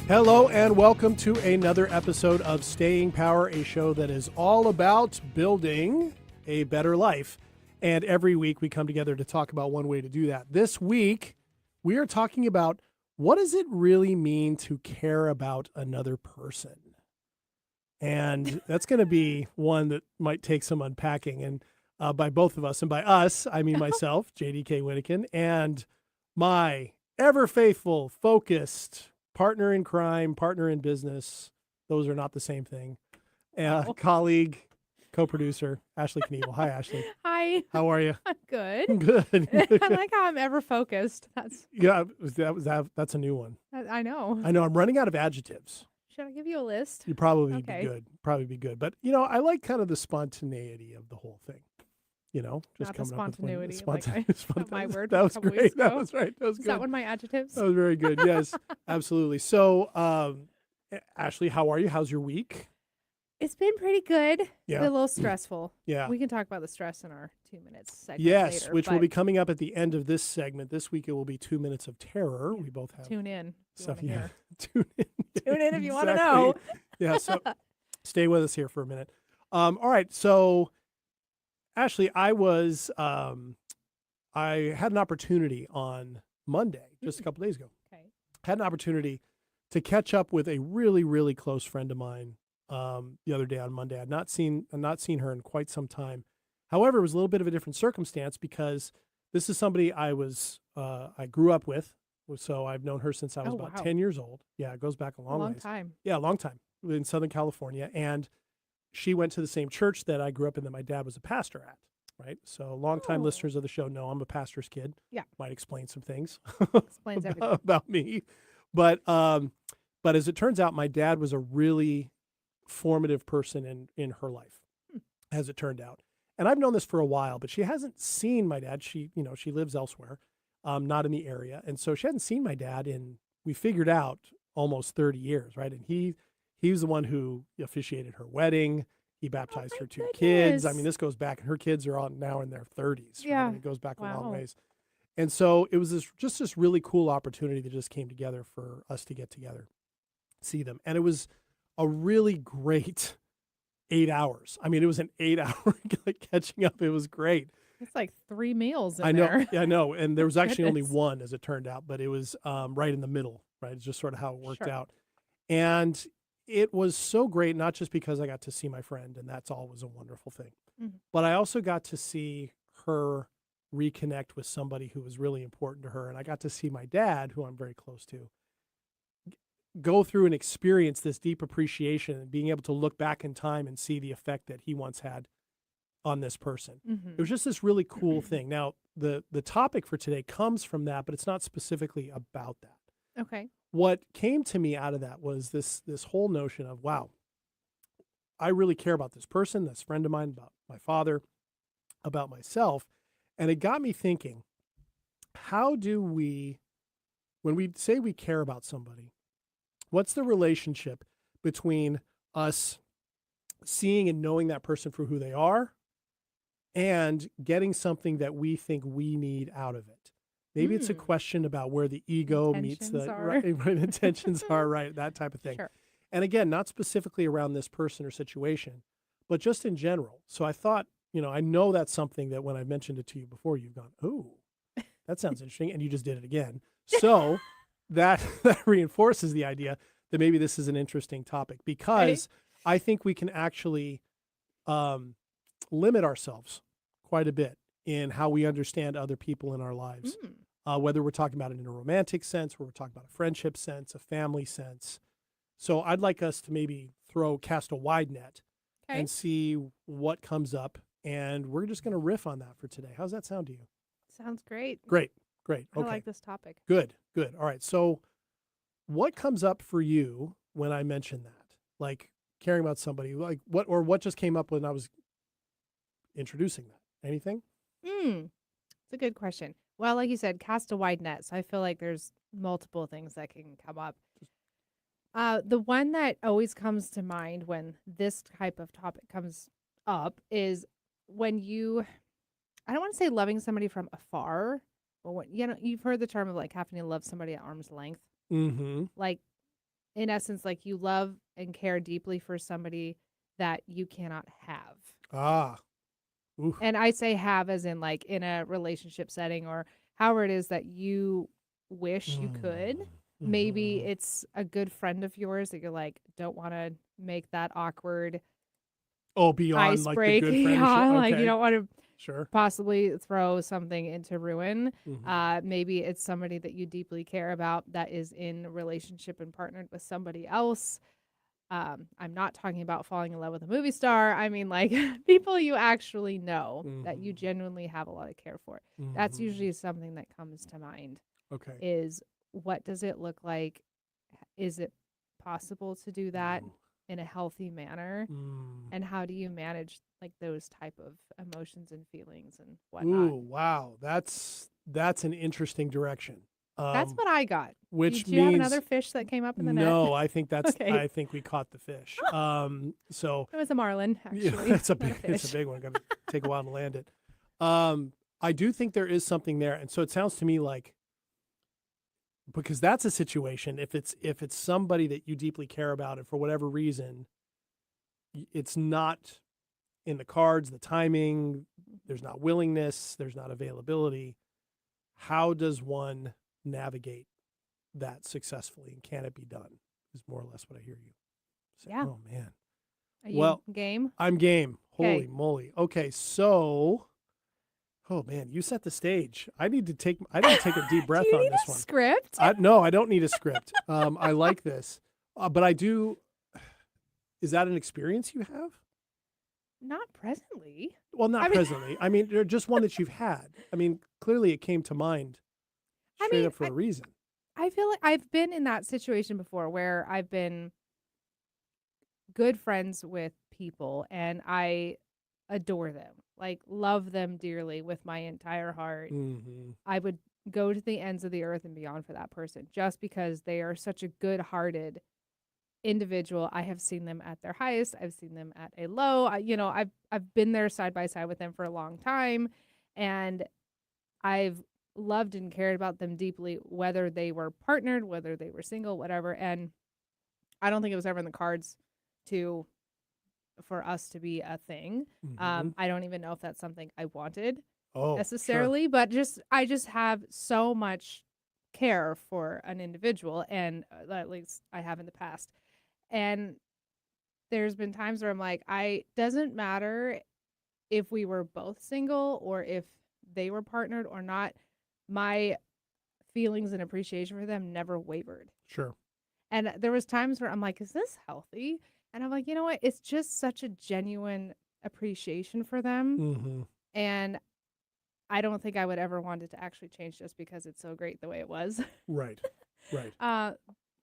Hello and welcome to another episode of Staying Power, a show that is all about building a better life. And every week we come together to talk about one way to do that. This week we are talking about what does it really mean to care about another person? And that's going to be one that might take some unpacking. And by both of us, and by us, I mean myself, JDK Winnikin, and my ever faithful, focused partner in crime, partner in business. Those are not the same thing. Colleague, co-producer, Ashley Knievel. Hi, Ashley. Hi. How are you? I'm good. Good. I like how I'm ever focused. That's a new one. I know. I know. I'm running out of adjectives. Should I give you a list? You'd probably Okay. be good. Probably be good. But I like kind of the spontaneity of the whole thing. Just Not the coming up with one. spontaneity. Like my word. That from a was couple great. weeks That ago. was right. That was Is good. that one of my adjectives? That was very good. Yes, absolutely. So, Ashley, how are you? How's your week? It's been pretty good. Yeah. It's a little stressful. Yeah. We can talk about the stress in our 2 minutes segment Yes, later, which will but be coming up at the end of this segment. This week it will be 2 minutes of terror. We both have tune in. If you stuff. wanna Yeah, hear. tune in. Tune in if you want to Exactly. know. Yeah, so stay with us here for a minute. All right, so Ashley, I had an opportunity on Monday, just a couple days ago. Okay. Had an opportunity to catch up with a really, really close friend of mine the other day on Monday. I'd not seen her in quite some time. However, it was a little bit of a different circumstance because this is somebody I grew up with. So I've known her since I was about wow. 10 years old. Yeah, it goes back a A long long ways. time. Yeah, a long time in Southern California. And she went to the same church that I grew up in that my dad was a pastor at. Right. So longtime Oh. listeners of the show know I'm a pastor's kid. Yeah. Might explain some things Explains everything. about me. But as it turns out, my dad was a really formative person in her life, as it turned out. And I've known this for a while, but she hasn't seen my dad. She lives elsewhere, not in the area. And so she hadn't seen my dad we figured out, almost 30 years, right? And he was the one who officiated her wedding. He baptized her two kids. I mean, this goes back, and her kids are now in their 30s. Right? Yeah. I mean, it goes back a long Wow. ways. And so it was this really cool opportunity that just came together for us to get together, see them. And it was a really great 8 hours. I mean, it was an 8-hour catching up. It was great. It's like 3 meals in I know. there. Yeah, I know. And there was actually only Goodness. one, as it turned out, but it was right in the middle, right? It's just sort of how it worked Sure. out. And it was so great, not just because I got to see my friend, and that's always a wonderful thing, Mhm. but I also got to see her reconnect with somebody who was really important to her. And I got to see my dad, who I'm very close to, go through and experience this deep appreciation and being able to look back in time and see the effect that he once had on this person. It was just this really cool thing. Now, the topic for today comes from that, but it's not specifically about that. Okay. What came to me out of that was this whole notion of, wow, I really care about this person, this friend of mine, about my father, about myself. And it got me thinking, how do we, when we say we care about somebody, what's the relationship between us seeing and knowing that person for who they are and getting something that we think we need out of it? Maybe it's a question about where the ego meets the right intentions are, right? That type of thing. Sure. And again, not specifically around this person or situation, but just in general. So I thought, I know that's something that when I mentioned it to you before, you've gone, oh, that sounds interesting. And you just did it again. So that reinforces the idea that maybe this is an interesting topic, because I think we can actually limit ourselves quite a bit in how we understand other people in our lives, whether we're talking about it in a romantic sense, or we're talking about a friendship sense, a family sense. So I'd like us to maybe cast a wide net and see what comes up. And we're just going to riff on that for today. How's that sound to you? Sounds great. Great. I Okay. like this topic. Good. All right. So what comes up for you when I mention that? Like caring about somebody, like what just came up when I was introducing that? Anything? It's a good question. Well, like you said, cast a wide net. So I feel like there's multiple things that can come up. The one that always comes to mind when this type of topic comes up is when I don't want to say loving somebody from afar, but when, you've heard the term of like having to love somebody at arm's length. Mm-hmm. Like in essence, like you love and care deeply for somebody that you cannot have. Ah. Oof. And I say have as in like in a relationship setting or however it is that you wish you could. Maybe Mhm. it's a good friend of yours that you're like, don't want to make that awkward Oh, beyond ice like the break. good friendship. Yeah, like you Okay. don't want to Sure. possibly throw something into ruin. Mhm. Maybe it's somebody that you deeply care about that is in a relationship and partnered with somebody else. I'm not talking about falling in love with a movie star. I mean, like people you actually know that you Mhm. genuinely have a lot of care for. That's Mhm. usually something that comes to mind Okay. is what does it look like? Is it possible to do that Ooh. in a healthy manner? Mm. And how do you manage like those type of emotions and feelings and whatnot? Ooh, wow. That's an interesting direction. That's Um, what I got. which Did you have another means fish that came up in the net? no, Okay. I think we caught the fish. So It was a marlin, yeah, actually, not a it's a fish. big one. Got to take a while to land it. I do think there is something there, and so it sounds to me like because that's a situation. If it's somebody that you deeply care about, and for whatever reason, it's not in the cards, the timing, there's not willingness, there's not availability. How does one navigate that successfully, and can it be done? Is more or less what I hear you say. Yeah. Oh man. Are you Well, game? I'm game. Holy Okay. moly. Okay, so oh man, you set the stage. I need to take a deep Do breath you on need this a one. script? No, I don't need a script. I like this. But I do is that an experience you have? Not presently. Well, not I mean, presently. I mean, just one that you've had. I mean, clearly it came to mind I straight mean, up for a reason. I feel like I've been in that situation before where I've been good friends with people and I adore them, like love them dearly with my entire heart. Mm-hmm. I would go to the ends of the earth and beyond for that person just because they are such a good-hearted individual. I have seen them at their highest. I've seen them at a low. I've been there side by side with them for a long time, and I've loved and cared about them deeply, whether they were partnered, whether they were single, whatever. And I don't think it was ever in the cards to for us to be a thing. Mm-hmm. I don't even know if that's something I wanted Oh, sure. necessarily, but just I just have so much care for an individual, and at least I have in the past. And there's been times where I'm like, I doesn't matter if we were both single or if they were partnered or not. My feelings and appreciation for them never wavered. Sure. And there was times where I'm like, is this healthy? And I'm like, you know what? It's just such a genuine appreciation for them. Mm-hmm. And I don't think I would ever want it to actually change just because it's so great the way it was. Right. Right. uh,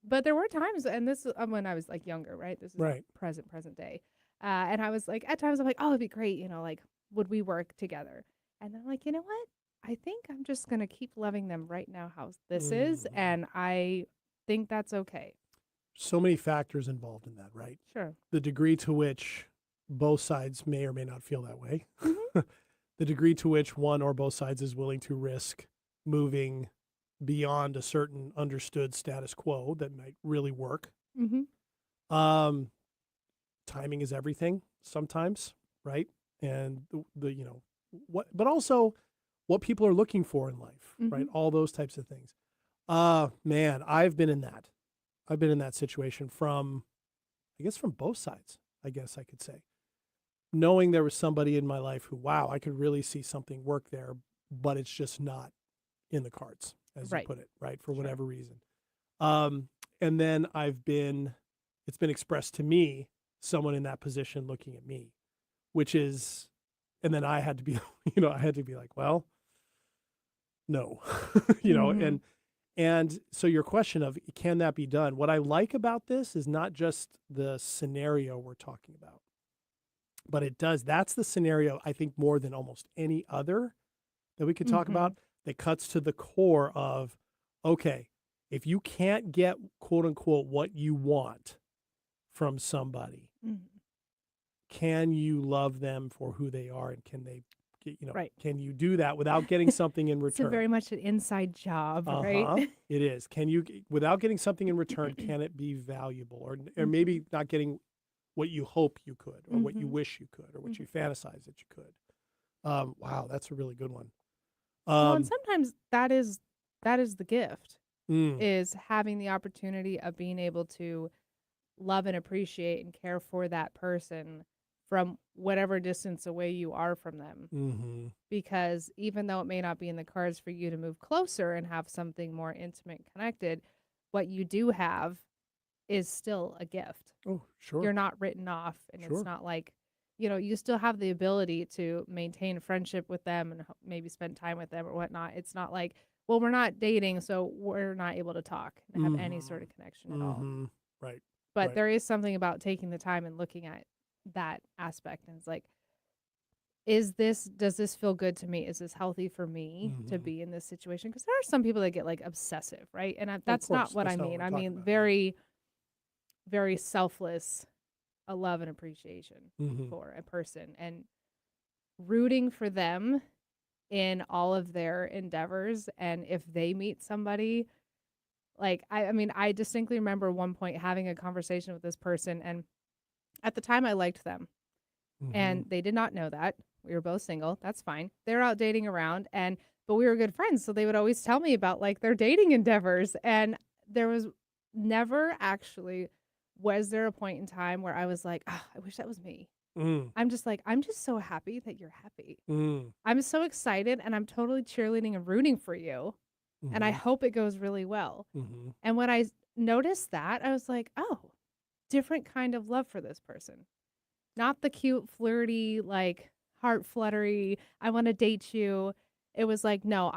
but there were times, and this is when I was like younger, right? This is not Right. present day. And I was like, at times I'm like, oh, it'd be great, like, would we work together? And then I'm like, you know what? I think I'm just gonna keep loving them right now how this is, Mm-hmm. and I think that's okay. So many factors involved in that, right? Sure. The degree to which both sides may or may not feel that way. Hmm. The degree to which one or both sides is willing to risk moving beyond a certain understood status quo that might really work. Hmm. Um, Timing is everything sometimes, right? And the what, but also what people are looking for in life, right? Hmm. All those types of things. Man, I've been in that. I've been in that situation from, I guess, from both sides. I guess I could say, knowing there was somebody in my life who, wow, I could really see something work there, but it's just not in the cards, as you Right. put it, right? For Sure. whatever reason. Um, and then it's been expressed to me, someone in that position looking at me, which is, and then I had to be, I had to be like, well, no, Hmm. and so your question of can that be done? What I like about this is not just the scenario we're talking about, but that's the scenario I think more than almost any other that we could talk Hmm. about that cuts to the core of, okay, if you can't get quote unquote what you want from somebody, Hmm. can you love them for who they are, and can they Right. can you do that without getting something in It's a return? very much an inside job, right? Uh-huh. It is. Can you, without getting something in return, can it be valuable, or maybe not getting what you hope you could, or what you Mhm. wish you could, or what you fantasize that you could? Wow, that's a really good one. Well, and Um, sometimes that is the gift, mm, is having the opportunity of being able to love and appreciate and care for that person from whatever distance away you are from them. mm-hmm, Because even though it may not be in the cards for you to move closer and have something more intimate and connected, what you do have is still a gift. oh, sure, You're not written off, and it's sure. not like, you still have the ability to maintain friendship with them and maybe spend time with them or whatnot. It's not like, well, we're not dating, so we're not able to talk and have any Mm-hmm, sort of connection at all. mm-hmm. Right, But right. there is something about taking the time and looking at that aspect, and it's like, does this feel good to me? Is this healthy for me to Mm-hmm. be in this situation? Because there are some people that get like obsessive, right? And Of that's not course, what I that's not what mean. we're I talking mean, about. Yeah. very, very selfless, a love and appreciation Mm-hmm. for a person and rooting for them in all of their endeavors. And if they meet somebody, like, I mean, I distinctly remember one point having a conversation with this person, and at the time I liked them. Mm-hmm. And they did not know that. We were both single. That's fine. They're out dating around, but we were good friends, so they would always tell me about like their dating endeavors, and there was never actually was there a point in time where I was like, "Ah, I wish that was me." Mm, I'm just like, I'm just so happy that you're happy. mm, I'm so excited, and I'm totally cheerleading and rooting for you, and I mm-hmm, hope it goes really well. mm-hmm. And when noticed that, I was like, "Oh, different kind of love for this person." Not the cute, flirty, like, heart fluttery, "I wanna date you." It was like, "No,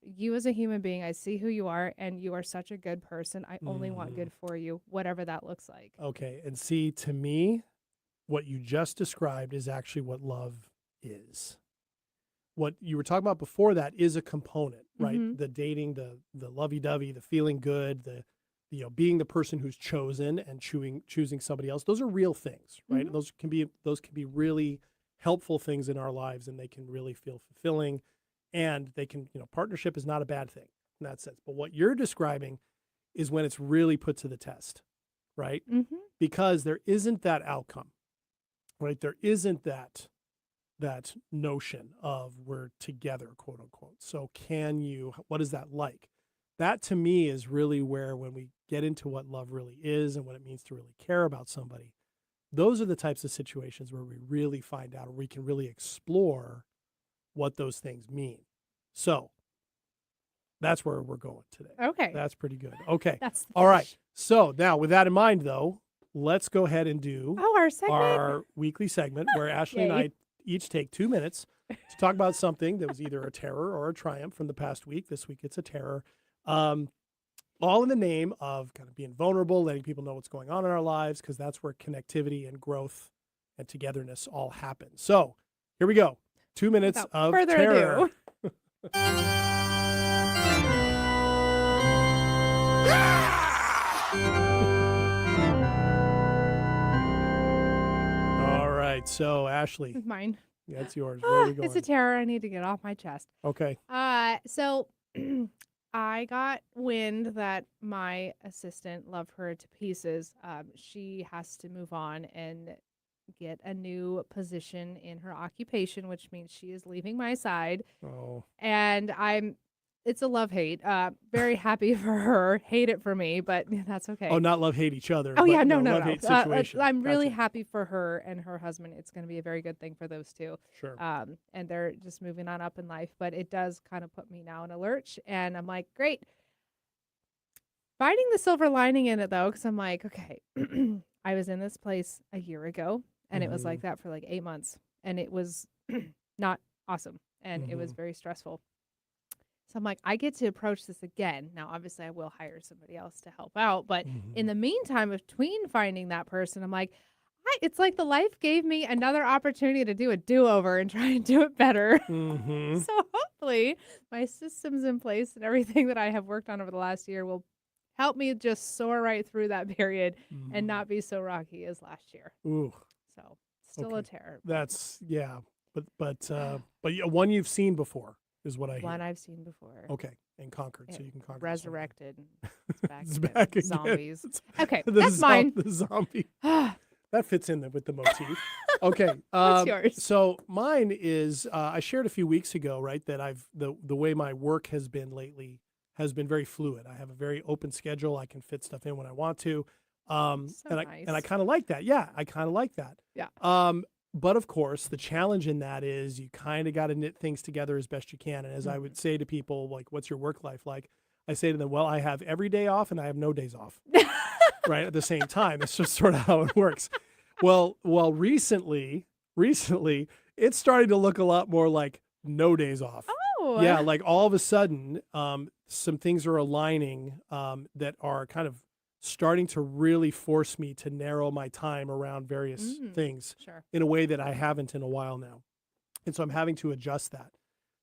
you as a human being, I see who you are, and you are such a good person. I only want Mm-hmm. good for you, whatever that looks like." Okay, and see, to me, what you just described is actually what love is. What you were talking about before that is a component, right? Mhm, The dating, the lovey-dovey, the feeling good, the being the person who's chosen and choosing somebody else. Those are real things, right? mhm, Those can be really helpful things in our lives, and they can really feel fulfilling, and they can, partnership is not a bad thing in that sense. But what you're describing is when it's really put to the test, right? mhm. Because there isn't that outcome, right? There isn't that notion of we're together, quote unquote. So what is that like? That to me is really where, when we get into what love really is and what it means to really care about somebody, those are the types of situations where we really find out, or we can really explore what those things mean. So that's where we're going today. Okay. That's pretty good. Okay. That's the All right. fish. So now, with that in mind, though, let's go ahead and do Oh, our segment? our weekly segment where Ashley and Yay. I each take 2 minutes to talk about something that was either a terror or a triumph from the past week. This week it's a terror. Um, all in the name of kind of being vulnerable, letting people know what's going on in our lives, because that's where connectivity and growth and togetherness all happen. So here we go. 2 minutes Without of further terror. ado. All right. So, Ashley, Mine. that's yours. Where are we It's a going? terror I need to get off my chest. Okay. So I got wind that my assistant, love her to pieces, she has to move on and get a new position in her occupation, which means she is leaving my side. Oh, And it's a love hate. Very happy for her, hate it for me, but that's okay. oh, not love hate each other, Oh yeah, but no, no no, love no. hate situation. I'm really Gotcha. happy for her and her husband. It's going to be a very good thing for those two. Sure. And they're just moving on up in life, but it does kind of put me now in a lurch. And I'm like, great. Finding the silver lining in it though, because I'm like, okay, I was in this place a year ago, and it was Mm-hmm. like that for like 8 months, and it was not awesome, and it was Mm-hmm. very stressful. So I'm like, I get to approach this again. Now, obviously, I will hire somebody else to help out. But in Mm-hmm. the meantime, between finding that person, I'm like, it's like the life gave me another opportunity to do a do over and try and do it better. Mm-hmm. So hopefully, my systems in place and everything that I have worked on over the last year will help me just soar right through that period and Mm-hmm. not be so rocky as last year. Ooh. So still a Okay. terror. But That's, yeah. but yeah, one you've seen before is what I hear. One I've seen before. Okay, and conquered, so It you can conquer this one. resurrected. And it's back It's again. back again. Zombies. It's- Okay, the that's mine. The zombie. That fits in there with the motif. Okay. What's yours? So mine is I shared a few weeks ago, right, that the way my work has been lately has been very fluid. I have a very open schedule. I can fit stuff in when I want to. So and I nice. kind of like that. Yeah, I kind of like that. Yeah. But of course, the challenge in that is you kind of got to knit things together as best you can. And as I would say to people, like, what's your work life like? I say to them, well, I have every day off and I have no days off. Right at the same time. It's just sort of how it works. Well, recently, it's starting to look a lot more like no days off. Oh. Yeah, like all of a sudden, some things are aligning that are kind of starting to really force me to narrow my time around various things Sure. in a way that I haven't in a while now. And so I'm having to adjust that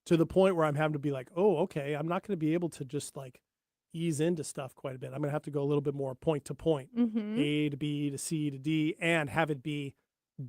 to the point where I'm having to be like, oh, okay, I'm not going to be able to just like ease into stuff quite a bit. I'm going to have to go a little bit more point to point, Mm-hmm. A to B to C to D, and have it be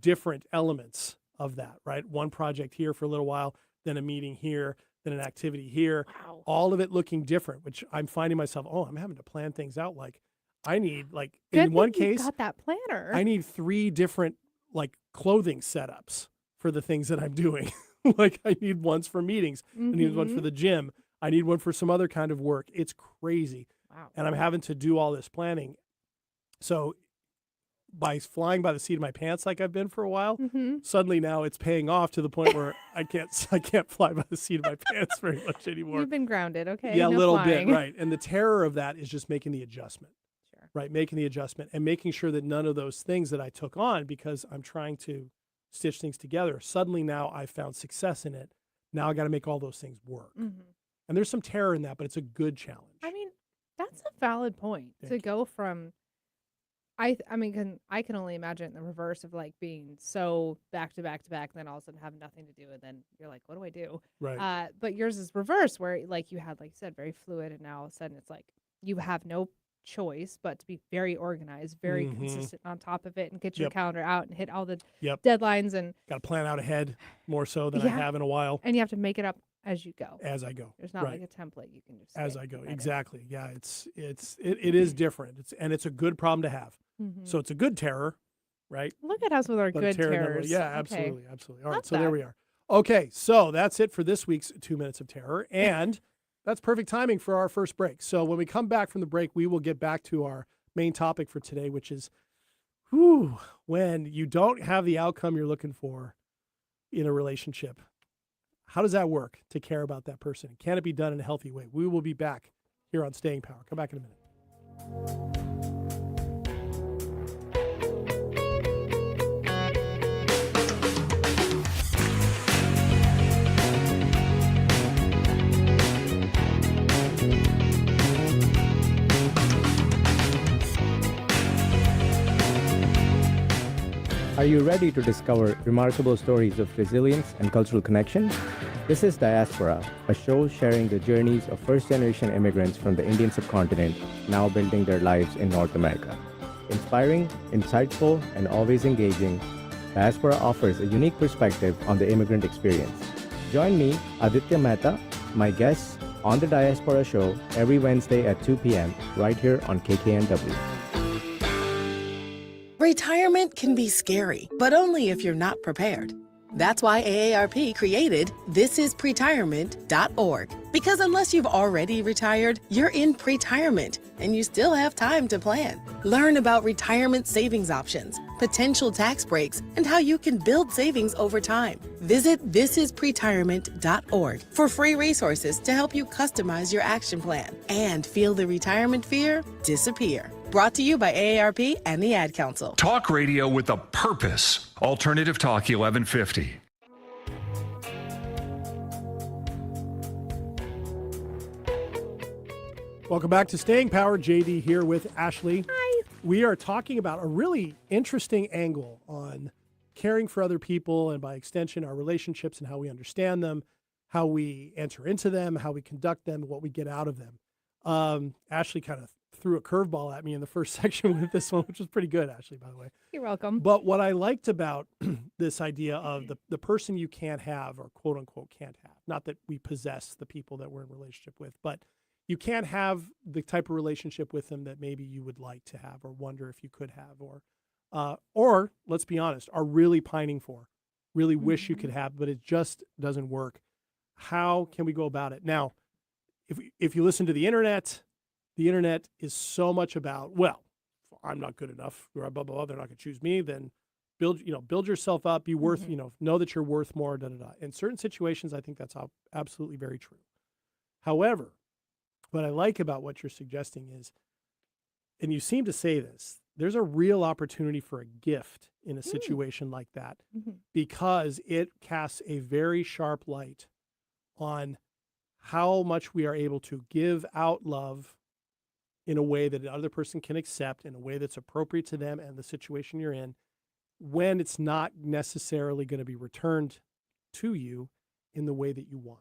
different elements of that, right? One project here for a little while, then a meeting here, then an activity here, Wow. all of it looking different, which I'm finding myself, oh, I'm having to plan things out. Like I need like, Good in one thing you've case, got that planner. I need 3 different like clothing setups for the things that I'm doing. Like I need ones for meetings. I need one for Mhm. the gym. I need one for some other kind of work. It's crazy. Wow. And I'm having to do all this planning. So by flying by the seat of my pants like I've been for a while, Mm-hmm. suddenly now it's paying off to the point where I can't fly by the seat of my pants very much anymore. You've been grounded. Okay. Yeah, a no little flying. bit, right. And the terror of that is just making the adjustment. Sure. Right, making the adjustment and making sure that none of those things that I took on because I'm trying to stitch things together, suddenly now I found success in it. Now I got to make all those things work. Mm-hmm. And there's some terror in that, but it's a good challenge. I mean, that's a valid point to Thank you. go from. I can only imagine the reverse of like being so back to back to back, then all of a sudden have nothing to do, and then you're like, what do I do? Right. But yours is reverse, where like you had, like you said, very fluid, and now all of a sudden it's like you have no choice but to be very organized, very Mhm. consistent on top of it, and get your Yep. calendar out and hit all the Yep. deadlines, and Got to plan out ahead more so than I Yeah. have in a while you have to make it up as you go. as I go. There's not right. like a template you can just As hit I go. and write it. Exactly. Yeah, it is different. It's a good problem to have. Mhm. So it's a good terror, right? Look at us with our But good terror terrors. Yeah, Okay. absolutely, absolutely. All right, Love so there that. we are. Okay, so that's it for this week's 2 Minutes of Terror, and that's perfect timing for our first break. So when we come back from the break, we will get back to our main topic for today, which is, when you don't have the outcome you're looking for in a relationship. How does that work to care about that person? Can it be done in a healthy way? We will be back here on Staying Power. Come back in a minute. Are you ready to discover remarkable stories of resilience and cultural connection? This is Diaspora, a show sharing the journeys of first-generation immigrants from the Indian subcontinent now building their lives in North America. Inspiring, insightful, and always engaging, Diaspora offers a unique perspective on the immigrant experience. Join me, Aditya Mehta, my guests, on the Diaspora Show every Wednesday at 2 p.m. right here on KKNW. Retirement can be scary, but only if you're not prepared. That's why AARP created thisispretirement.org. Because unless you've already retired, you're in pretirement and you still have time to plan. Learn about retirement savings options, potential tax breaks, and how you can build savings over time. Visit thisispretirement.org for free resources to help you customize your action plan and feel the retirement fear disappear. Brought to you by AARP and the Ad Council. Talk radio with a purpose. Alternative Talk 1150. Welcome back to Staying Power. JD here with Ashley. Hi. We are talking about a really interesting angle on caring for other people and by extension our relationships and how we understand them, how we enter into them, how we conduct them, what we get out of them. Ashley kind of threw a curveball at me in the first section with this one, which was pretty good, actually, by the way. You're welcome. But what I liked about this idea of the person you can't have, or quote unquote can't have, not that we possess the people that we're in relationship with, but you can't have the type of relationship with them that maybe you would like to have or wonder if you could have, or let's be honest, are really pining for, really wish you could have, but it just doesn't work. How can we go about it? Now, if you listen to the internet is so much about, well, I'm not good enough, or blah, blah, blah, they're not going to choose me, then build yourself up, be worth, know that you're worth more, da, da, da. In certain situations, I think that's absolutely very true. However, what I like about what you're suggesting is, and you seem to say this, there's a real opportunity for a gift in a situation like that, because it casts a very sharp light on how much we are able to give out love in a way that the other person can accept, in a way that's appropriate to them and the situation you're in, when it's not necessarily going to be returned to you in the way that you want.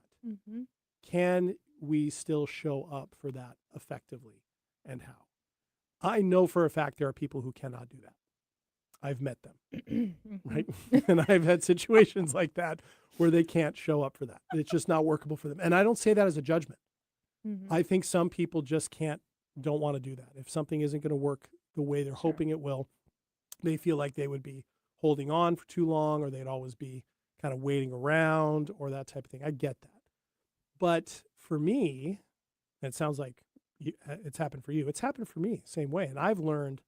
Can we still show up for that effectively, and how? I know for a fact there are people who cannot do that. I've met them, right? And I've had situations like that where they can't show up for that. It's just not workable for them. And I don't say that as a judgment. I think some people just don't want to do that. If something isn't going to work the way they're hoping it will, they feel like they would be holding on for too long, or they'd always be kind of waiting around, or that type of thing. I get that. But for me, and it sounds like it's happened for you, it's happened for me same way. And I've learned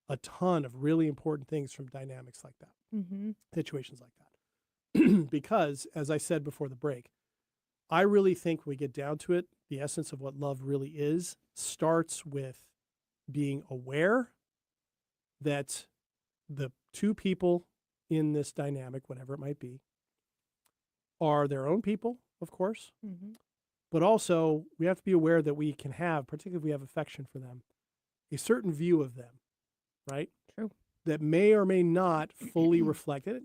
a ton of really important things from dynamics like that, situations like that. Because, as I said before the break, I really think when we get down to it, the essence of what love really is starts with being aware that the two people in this dynamic, whatever it might be, are their own people, of course, but also we have to be aware that we can have, particularly if we have affection for them, a certain view of them, right? True. That may or may not fully reflect it.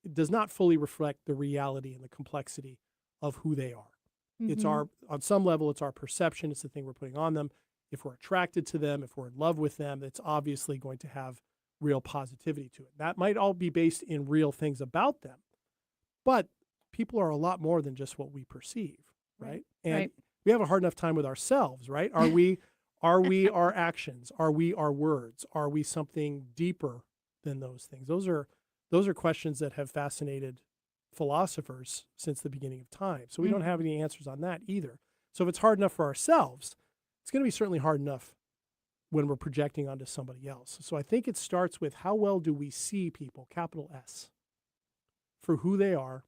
It does not fully reflect the reality and the complexity of who they are. It's on some level, it's our perception. It's the thing we're putting on them. If we're attracted to them, if we're in love with them, it's obviously going to have real positivity to it. That might all be based in real things about them, but people are a lot more than just what we perceive, right? And we have a hard enough time with ourselves, right? Are we our actions? Are we our words? Are we something deeper than those things? Those are questions that have fascinated philosophers since the beginning of time. So we don't have any answers on that either. So if it's hard enough for ourselves, it's going to be certainly hard enough when we're projecting onto somebody else. So I think it starts with, how well do we see people, capital S, for who they are,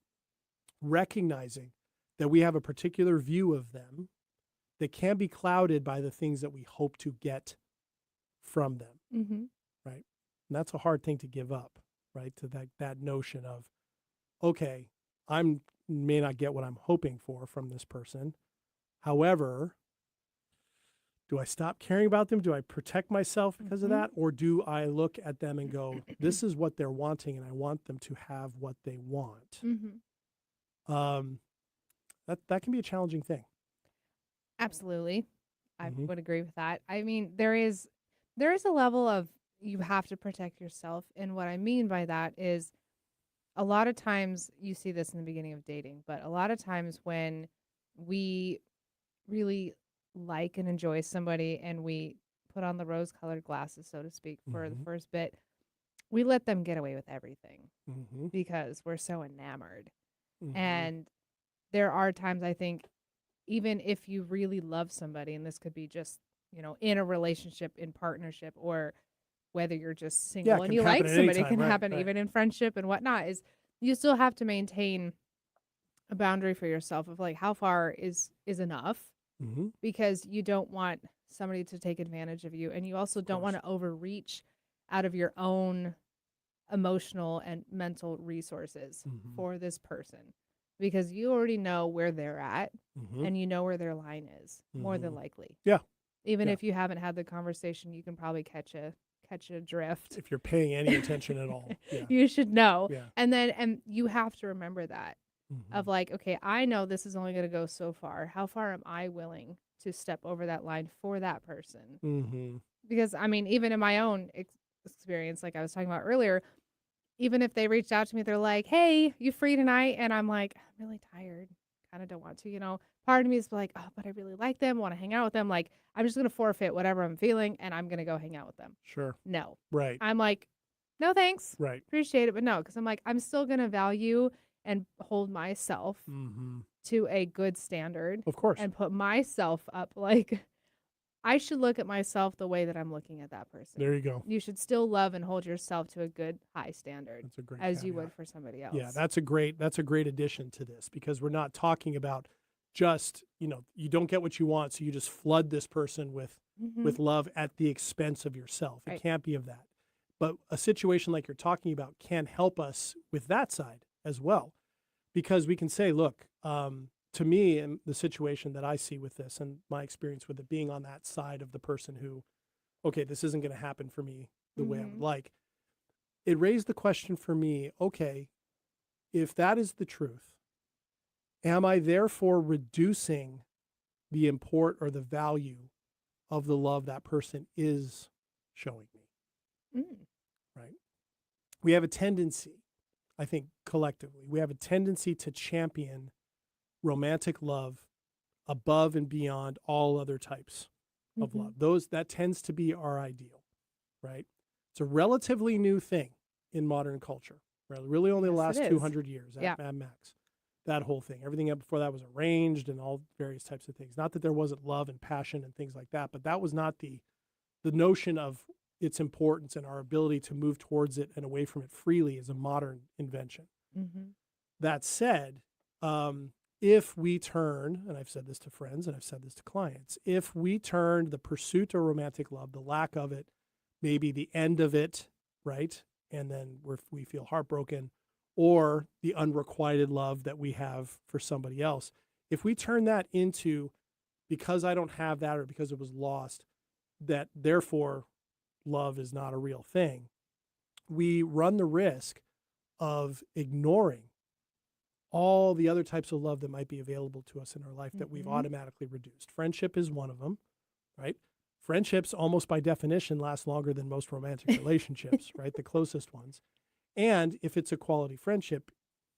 recognizing that we have a particular view of them that can be clouded by the things that we hope to get from them, right? And that's a hard thing to give up, right? To that notion of, okay, may not get what I'm hoping for from this person. However, do I stop caring about them? Do I protect myself because of that? Or do I look at them and go, this is what they're wanting, and I want them to have what they want? That can be a challenging thing. Absolutely. I would agree with that. I mean, there is a level of, you have to protect yourself. And what I mean by that is, a lot of times, you see this in the beginning of dating, but a lot of times when we really like and enjoy somebody and we put on the rose-colored glasses, so to speak, for the first bit, we let them get away with everything because we're so enamored. And there are times, I think, even if you really love somebody, and this could be just, in a relationship, in partnership, or whether you're just single and you like somebody, it can happen even in friendship and whatnot, is you still have to maintain a boundary for yourself of like, how far is enough, because you don't want somebody to take advantage of you. And you also don't want to overreach out of your own emotional and mental resources for this person, because you already know where they're at and you know where their line is, more than likely. Yeah. Even if you haven't had the conversation, you can probably catch a drift. If you're paying any attention at all. Yeah. You should know. Yeah. And you have to remember that of like, okay, I know this is only going to go so far. How far am I willing to step over that line for that person. Mm-hmm. Because I mean, even in my own experience, like I was talking about earlier, even if they reached out to me, they're like, "Hey, you free tonight?" And I'm like, "I'm really tired. Kind of don't want to, you know." Part of me is like, "Oh, but I really like them, want to hang out with them." Like, I'm just going to forfeit whatever I'm feeling and I'm going to go hang out with them. Sure. No. Right. I'm like, "No, thanks. Right. Appreciate it, but no," because I'm like, I'm still going to value and hold myself Mm-hmm. to a good standard Of course. and put myself up. Like, I should look at myself the way that I'm looking at that person. There you go. You should still love and hold yourself to a good high standard That's a great as you caveat. would for somebody else. Yeah, that's a great addition to this, because we're not talking about just, you don't get what you want, so you just flood this person with Mhm. love at the expense of yourself. It Right. can't be of that. But a situation like you're talking about can help us with that side as well, because we can say, look, to me, in the situation that I see with this and my experience with it being on that side of the person who, okay, this isn't going to happen for me the way I would Mhm. like, it raised the question for me, okay, if that is the truth, am I therefore reducing the import or the value of the love that person is showing me, Mm. right? We have a tendency, I think collectively, we have a tendency to champion romantic love above and beyond all other types of Mhm. love. That tends to be our ideal, right? It's a relatively new thing in modern culture, right? Really only the Yes, last it is. 200 years Yeah. at max. That whole thing. Everything before that was arranged and all various types of things. Not that there wasn't love and passion and things like that, but that was not the notion of its importance and our ability to move towards it and away from it freely is a modern invention. Mhm. That said, if we turn, and I've said this to friends and I've said this to clients, if we turn the pursuit of romantic love, the lack of it, maybe the end of it, right? And then we feel heartbroken, or the unrequited love that we have for somebody else, if we turn that into, because I don't have that or because it was lost, that therefore love is not a real thing, we run the risk of ignoring all the other types of love that might be available to us in our life that we've Mhm. automatically reduced. Friendship is one of them, right? Friendships, almost by definition, last longer than most romantic relationships, right? The closest ones. And if it's a quality friendship,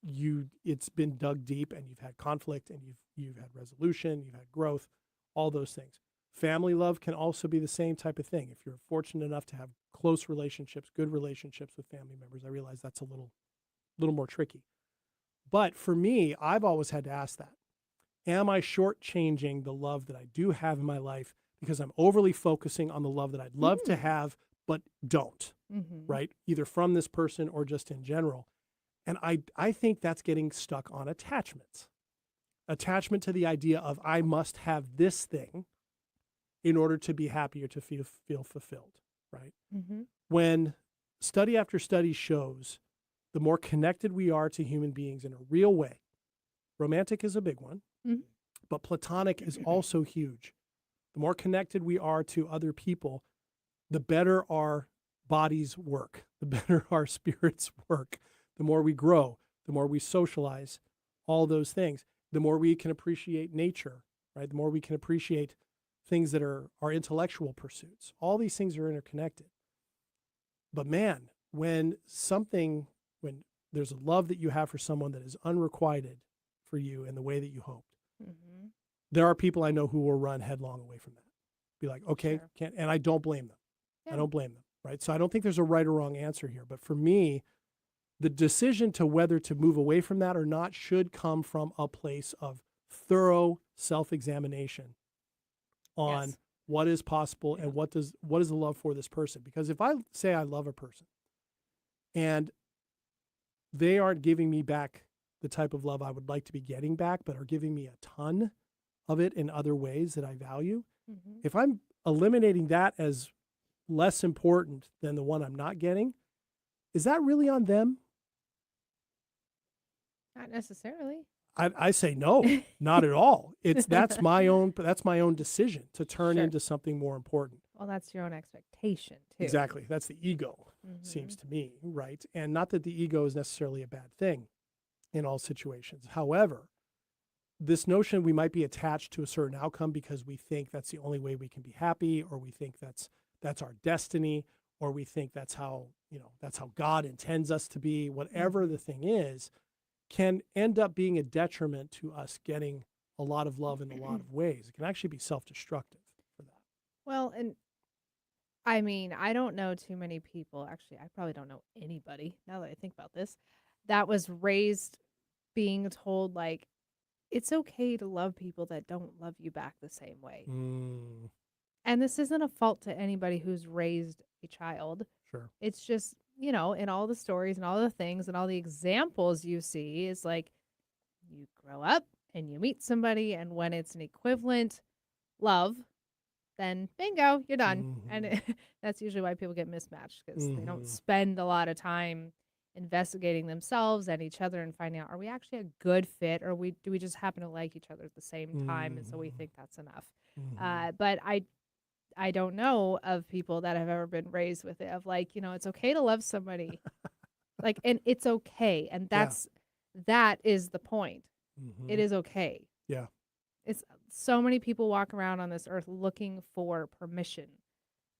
it's been dug deep and you've had conflict and you've had resolution, you've had growth, all those things. Family love can also be the same type of thing. If you're fortunate enough to have close relationships, good relationships with family members, I realize that's a little more tricky. But for me, I've always had to ask that. Am I shortchanging the love that I do have in my life because I'm overly focusing on the love that I'd love to have but don't, Mhm. right? Either from this person or just in general. And I think that's getting stuck on attachment to the idea of I must have this thing in order to be happy or to feel fulfilled, right? Mhm. When study after study shows the more connected we are to human beings in a real way, romantic is a big one, Mhm. but platonic is also huge. The more connected we are to other people, the better our bodies work, the better our spirits work, the more we grow, the more we socialize, all those things, the more we can appreciate nature, right? The more we can appreciate things that are our intellectual pursuits. All these things are interconnected. But man, when there's a love that you have for someone that is unrequited for you in the way that you hoped, Mhm. there are people I know who will run headlong away from that. Be like, okay, Sure. can't, and I don't blame them. I Yeah. don't blame them, right? So I don't think there's a right or wrong answer here. But for me, the decision to whether to move away from that or not should come from a place of thorough self-examination on Yes. what is possible Yeah. and what is the love for this person. Because if I say I love a person and they aren't giving me back the type of love I would like to be getting back, but are giving me a ton of it in other ways that I value, Mhm. if I'm eliminating that as less important than the one I'm not getting, is that really on them? Not necessarily. I say no, not at all. That's my own decision to turn Sure. into something more important. Well, that's your own expectation too. Exactly. That's the ego, seems Mhm. to me, right? And not that the ego is necessarily a bad thing in all situations. However, this notion we might be attached to a certain outcome because we think that's the only way we can be happy, or we think that's our destiny, or we think that's how, that's how God intends us to be. Whatever the thing is, can end up being a detriment to us getting a lot of love in a lot of ways. It can actually be self-destructive for that. Well, and I mean, I don't know too many people. Actually, I probably don't know anybody, now that I think about this, that was raised being told, like, it's okay to love people that don't love you back the same way. Mm, And this isn't a fault to anybody who's raised a child. sure. It's just, in all the stories and all the things and all the examples you see is like you grow up and you meet somebody, and when it's an equivalent love, then bingo, you're done. And that's usually why people get mismatched, because they don't spend a lot of time investigating themselves and each other and finding out, are we actually a good fit, or do we just happen to like each other at the same time, and so we think that's enough. But I don't know of people that have ever been raised with it, of like, it's okay to love somebody, like, and it's okay, and that is the point. It is okay. Yeah. It's so many people walk around on this earth looking for permission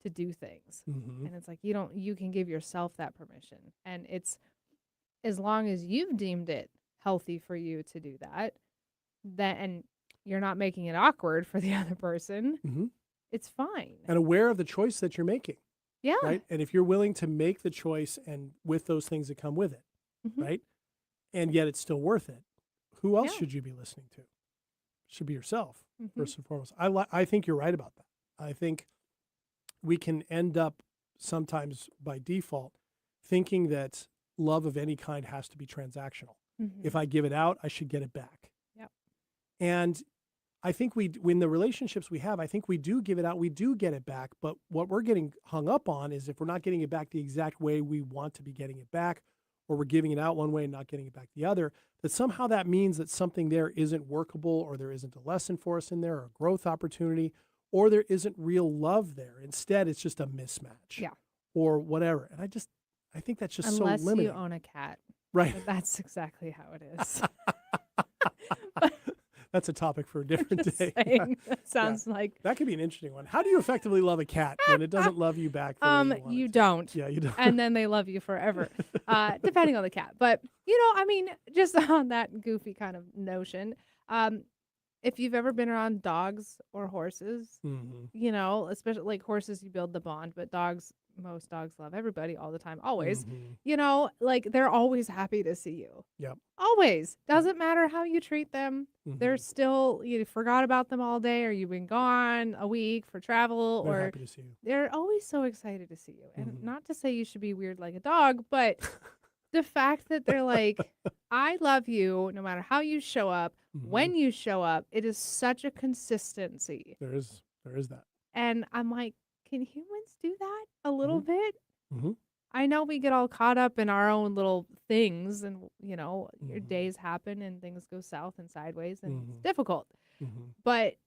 to do things. Mm-hmm. And it's like, you can give yourself that permission. And it's, as long as you've deemed it healthy for you to do that, and you're not making it awkward for the other person, Mm-hmm. it's fine. And aware of the choice that you're making, Yeah. right? And if you're willing to make the choice and with those things that come with it, Mhm. right? And yet it's still worth it, who else Yeah. should you be listening to? Should be yourself, Mhm. first and foremost. I think you're right about that. I think we can end up sometimes by default thinking that love of any kind has to be transactional. Mhm. If I give it out, I should get it back. Yep. And I think when the relationships we have, I think we do give it out, we do get it back. But what we're getting hung up on is if we're not getting it back the exact way we want to be getting it back, or we're giving it out one way and not getting it back the other, that somehow that means that something there isn't workable, or there isn't a lesson for us in there, or a growth opportunity, or there isn't real love there. Instead, it's just a mismatch. Yeah. Or whatever. And I think that's just Unless so limiting. you own a cat. Right. But that's exactly how it is. That's a topic for a different Just day. saying. That sounds like That could be an interesting one. How do you effectively love a cat when it doesn't love you back? The way you want you it to? don't. Yeah, you don't. And then they love you forever, depending on the cat. But, I mean, just on that goofy kind of notion, if you've ever been around dogs or horses, Mhm. especially like horses, you build the bond, but most dogs love everybody all the time, always. Mhm. Like they're always happy to see you. Yep. Always. Doesn't matter how you treat them. They're Mhm. still, you forgot about them all day, or you've been gone a week for travel, They're or happy to see you. they're always so excited to see you. And Mhm. not to say you should be weird like a dog, but the fact that they're like, I love you no matter how you show up, when you show up, it is such a consistency. There is that. And I'm like, can humans do that a little bit? Mhm. I know we get all caught up in our own little things, and your Mhm. days happen and things go south and sideways, and it's Mhm. difficult. Mhm. But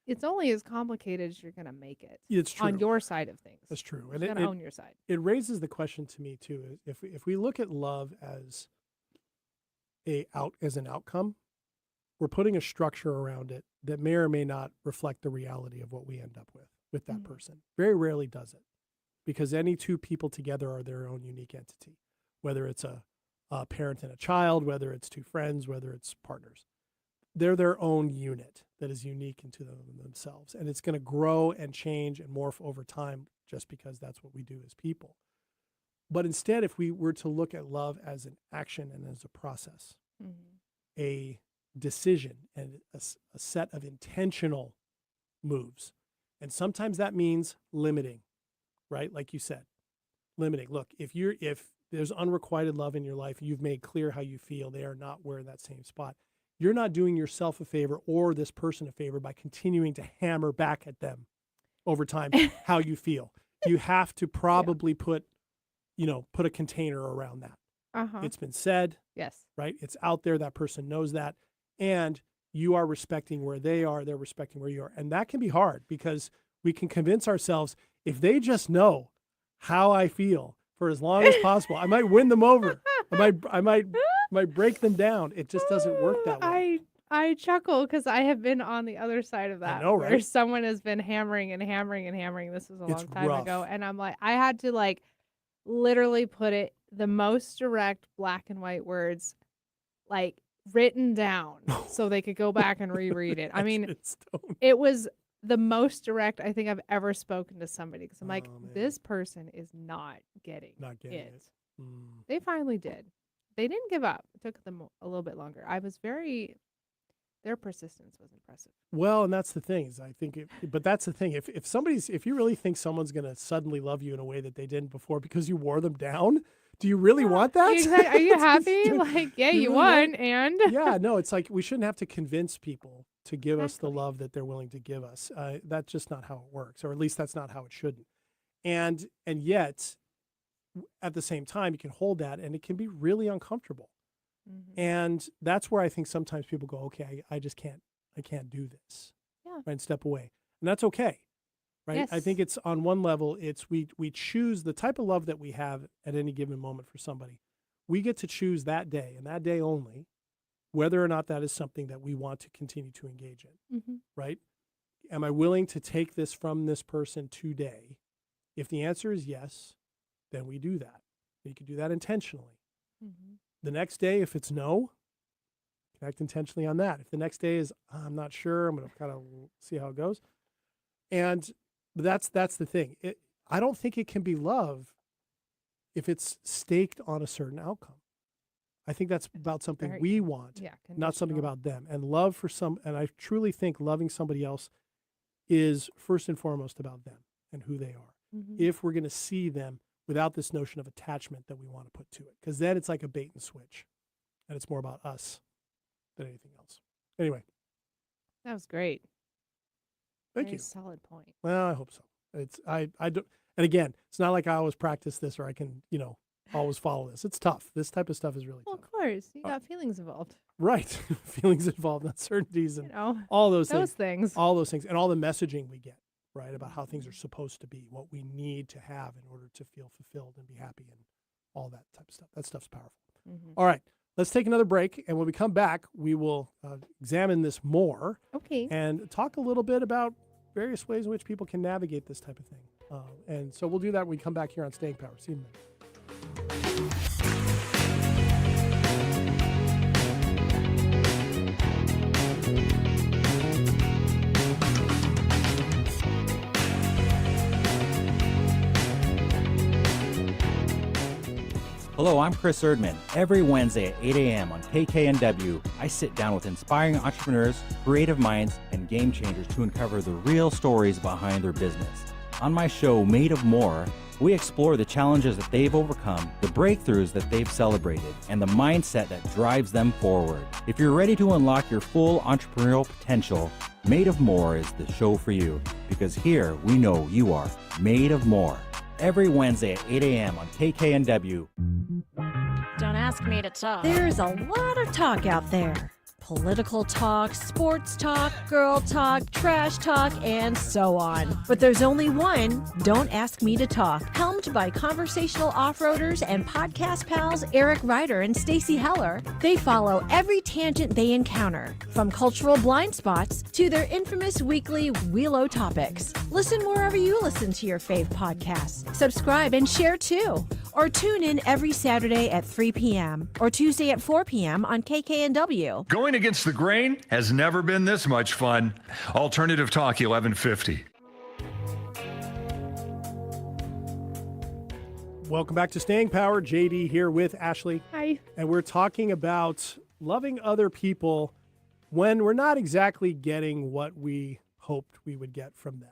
it's only as complicated as you're going to make it It's true. on your side of things. That's true. You And got to own your side. it raises the question to me too. If we look at love as an outcome, we're putting a structure around it that may or may not reflect the reality of what we end up with that Mhm. person. Very rarely does it, because any two people together are their own unique entity, whether it's a parent and a child, whether it's two friends, whether it's partners. They're their own unit that is unique into themselves, and it's going to grow and change and morph over time, just because that's what we do as people. But instead, if we were to look at love as an action and as a process, Mhm. a decision and a set of intentional moves. And sometimes that means limiting, right? Like you said, limiting. Look, if there's unrequited love in your life, you've made clear how you feel, they are not where in that same spot. You're not doing yourself a favor or this person a favor by continuing to hammer back at them over time how you feel. You have to probably put a container around that. Uh-huh. It's been said, Yes. right? It's out there. That person knows that. And you are respecting where they are. They're respecting where you are. And that can be hard, because we can convince ourselves, if they just know how I feel for as long as possible, I might win them over. I might break them down. It just doesn't work that way. I chuckle because I have been on the other side of that, know, where right? someone has been hammering and hammering and hammering. This was a It's long time ago, rough. and I'm like, I had to like literally put it the most direct black and white words, like written down, so they could go back and reread it. I mean, Etched in stone. it was the most direct I think I've ever spoken to somebody because I'm like, Oh, man. this person is not getting Not getting it. it. Mm. They finally did. They didn't give up. It took them a little bit longer. Their persistence was impressive. Well, and that's the thing is I think, but that's the thing. If you really think someone's going to suddenly love you in a way that they didn't before because you wore them down, do you really want that? Exactly. Are you It's happy? just- Like, yeah, you you really won, want- and yeah, no, it's like we shouldn't have to convince people to give us the Exactly. love that they're willing to give us. That's just not how it works, or at least that's not how it shouldn't. And yet, at the same time, you can hold that, and it can be really uncomfortable. Mhm. And that's where I think sometimes people go, okay, I just can't, I can't do this. Yeah. Right, and step away, and that's okay. Right. I think Yes. it's on one level, it's we choose the type of love that we have at any given moment for somebody. We get to choose that day and that day only, whether or not that is something that we want to continue to engage in. Mhm. Right? Am I willing to take this from this person today? If the answer is yes, then we do that. You can do that intentionally. Mhm. The next day, if it's no, connect intentionally on that. If the next day is, I'm not sure, I'm going to kind of see how it goes. And that's the thing. I don't think it can be love if it's staked on a certain outcome. I think that's about something very we want, Yeah. not something conditional. about them. And love for and I truly think loving somebody else is first and foremost about them and who they are. Mhm. If we're going to see them without this notion of attachment that we want to put to it, because then it's like a bait and switch, and it's more about us than anything else. Anyway, That was great. thank Very you. solid point. Well, I hope so. It's I don't, and again, it's not like I always practice this or I can always follow this. It's tough. This type of stuff is really Well, tough. of course, you got feelings involved. Right, feelings involved, uncertainties, You and know, all those those things. things. All those things, and all the messaging we get, right, about how things are supposed to be, what we need to have in order to feel fulfilled and be happy, and all that type of stuff. That stuff's powerful. Mhm. All right, let's take another break, and when we come back, we will examine this more Okay. and talk a little bit about various ways in which people can navigate this type of thing. And so we'll do that when we come back here on Staying Power. See you in a minute. Hello, I'm Chris Erdman. Every Wednesday at 8 a.m. on KKNW, I sit down with inspiring entrepreneurs, creative minds, and game changers to uncover the real stories behind their business. On my show, Made of More, we explore the challenges that they've overcome, the breakthroughs that they've celebrated, and the mindset that drives them forward. If you're ready to unlock your full entrepreneurial potential, Made of More is the show for you, because here we know you are made of more. Every Wednesday at 8 a.m. on KKNW. Don't ask me to talk. There's a lot of talk out there. Political talk, sports talk, girl talk, trash talk, and so on. But there's only one, Don't Ask Me to Talk, helmed by conversational off-roaders and podcast pals Eric Ryder and Stacy Heller. They follow every tangent they encounter, from cultural blind spots to their infamous weekly Wheelo topics. Listen wherever you listen to your fave podcasts. Subscribe and share too. Or tune in every Saturday at 3 p.m. or Tuesday at 4 p.m. on KKNW. Going against the grain has never been this much fun. Alternative Talk 1150. Welcome back to Staying Power. JD here with Ashley. Hi. And we're talking about loving other people when we're not exactly getting what we hoped we would get from them.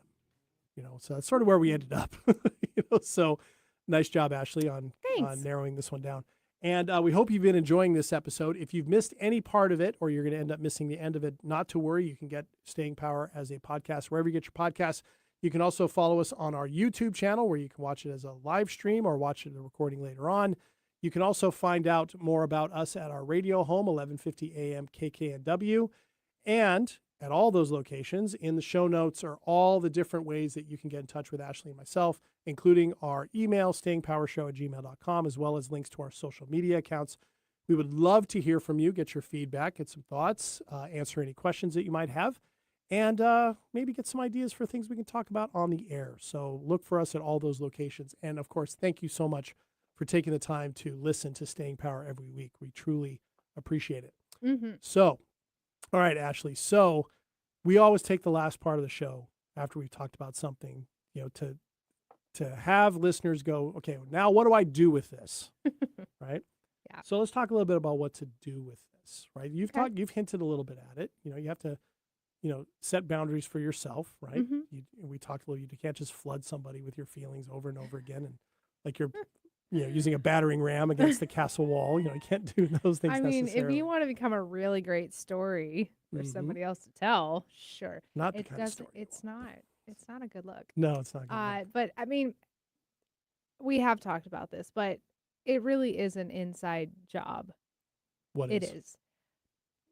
So that's sort of where we ended up. So nice job, Ashley, on Thanks. narrowing this one down. And we hope you've been enjoying this episode. If you've missed any part of it, or you're going to end up missing the end of it, not to worry. You can get Staying Power as a podcast wherever you get your podcasts. You can also follow us on our YouTube channel, where you can watch it as a live stream or watch it in a recording later on. You can also find out more about us at our radio home, 1150 AM KKNW. And at all those locations, in the show notes are all the different ways that you can get in touch with Ashley and myself, including our email, stayingpowershow@gmail.com, as well as links to our social media accounts. We would love to hear from you, get your feedback, get some thoughts, answer any questions that you might have, and maybe get some ideas for things we can talk about on the air. So look for us at all those locations. And of course, thank you so much for taking the time to listen to Staying Power every week. We truly appreciate it. Mm-hmm. So, all right, Ashley. So we always take the last part of the show after we've talked about something, to have listeners go, okay, now what do I do with this? Right? Yeah. So let's talk a little bit about what to do with this, right? Okay. You've hinted a little bit at it. You have to, set boundaries for yourself, right? Mhm. We talked a little, you can't just flood somebody with your feelings over and over again. And like you're, using a battering ram against the castle wall, you can't do those things I mean, if necessarily. you want to become a really great story for Mhm. somebody else to tell, sure. Not the It kind of doesn't. story you It's want. not. It's not a good look. No, it's not good. But I mean, we have talked about this, but it really is an inside job. What It is? is.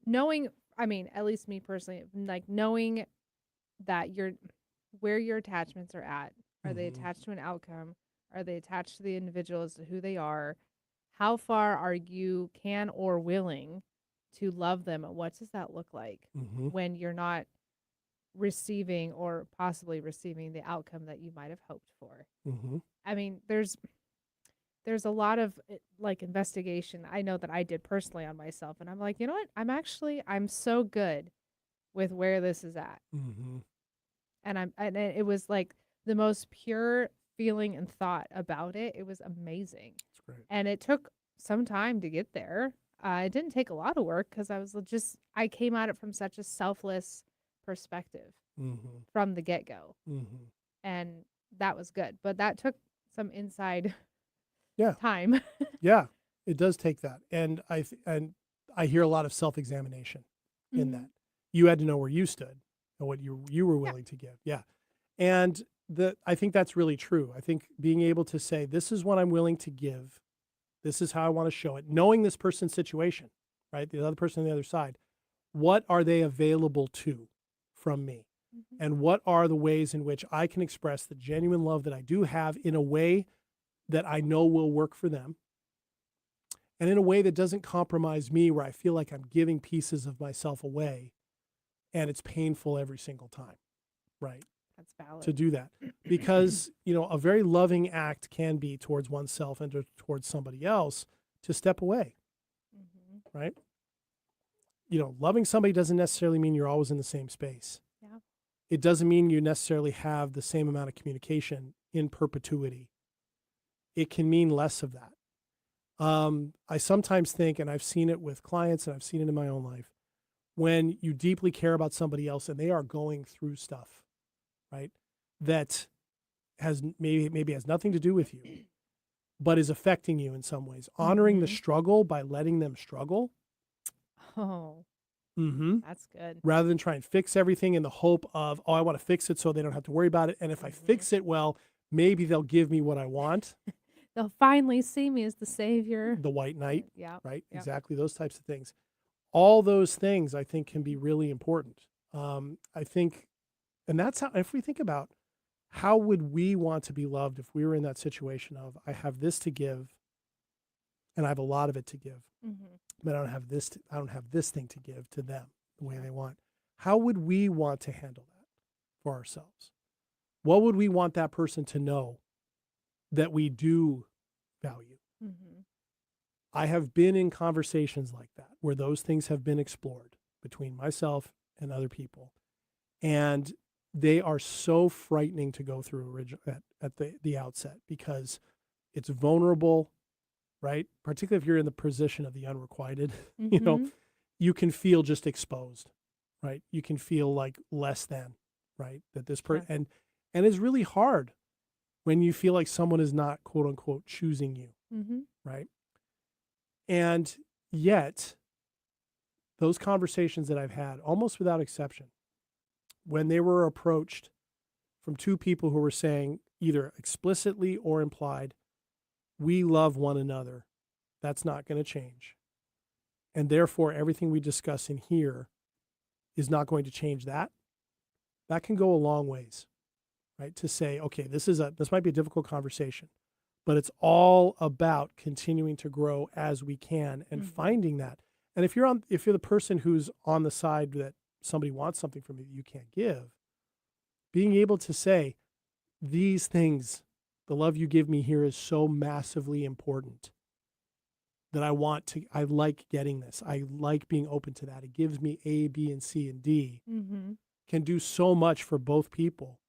Knowing, I mean, at least me personally, like knowing that where your attachments are at. Are they Mhm. attached to an outcome? Are they attached to the individual as to who they are? How far are you can or willing to love them? And what does that look like Mhm. when you're not receiving or possibly receiving the outcome that you might have hoped for? Mhm. I mean, there's a lot of like investigation I know that I did personally on myself, and I'm like, you know what? I'm so good with where this is at, Mhm. and it was like the most pure feeling and thought about it. It was amazing, That's great. and it took some time to get there. It didn't take a lot of work because I came at it from such a selfless perspective Mhm. from the get go, Mhm. and that was good. But that took some inside Yeah. time. Yeah. It does take that. And I hear a lot of self-examination in Mhm. that. You had to know where you stood and what you were Yeah. willing to give. Yeah. And I think that's really true. I think being able to say, this is what I'm willing to give. This is how I want to show it. Knowing this person's situation, right? The other person on the other side, what are they available to from me? Mhm. And what are the ways in which I can express the genuine love that I do have in a way that I know will work for them, and in a way that doesn't compromise me, where I feel like I'm giving pieces of myself away and it's painful every single time, right? That's valid. To do that. Because, a very loving act can be towards oneself and towards somebody else to step away, Mhm. right? Loving somebody doesn't necessarily mean you're always in the same space. Yeah. It doesn't mean you necessarily have the same amount of communication in perpetuity. It can mean less of that. I sometimes think, and I've seen it with clients and I've seen it in my own life, when you deeply care about somebody else and they are going through stuff, right, that has maybe has nothing to do with you, but is affecting you in some ways. Honoring the Mhm. struggle by letting them struggle, Oh, mm-hmm, that's good. rather than try and fix everything in the hope of, oh, I want to fix it so they don't have to worry about it. And if I fix it well, maybe they'll give me what I want, They'll finally see me as the savior. the white knight, Yeah. right? Yep. Exactly those types of things. All those things I think can be really important. I think, and that's how, if we think about how would we want to be loved if we were in that situation of, I have this to give and I have a lot of it to give, Mhm. but I don't have this thing to give to them the way Yeah. they want. How would we want to handle that for ourselves? What would we want that person to know that we do value? Mhm. I have been in conversations like that where those things have been explored between myself and other people. And they are so frightening to go through at the outset, because it's vulnerable, right? Particularly if you're in the position of the unrequited, Mhm. you can feel just exposed, right? You can feel like less than, right? That this person, Sure. and it's really hard when you feel like someone is not, quote unquote, choosing you, Mhm. right? And yet, those conversations that I've had, almost without exception, when they were approached from two people who were saying, either explicitly or implied, we love one another, that's not going to change. And therefore, everything we discuss in here is not going to change that. That can go a long ways, right? To say, okay, this might be a difficult conversation, but it's all about continuing to grow as we can and finding that. And if you're the person who's on the side that somebody wants something from you that you can't give, being able to say, these things, the love you give me here is so massively important that I like getting this. I like being open to that. It gives me A, B, and C, and D. Can do so much for both people.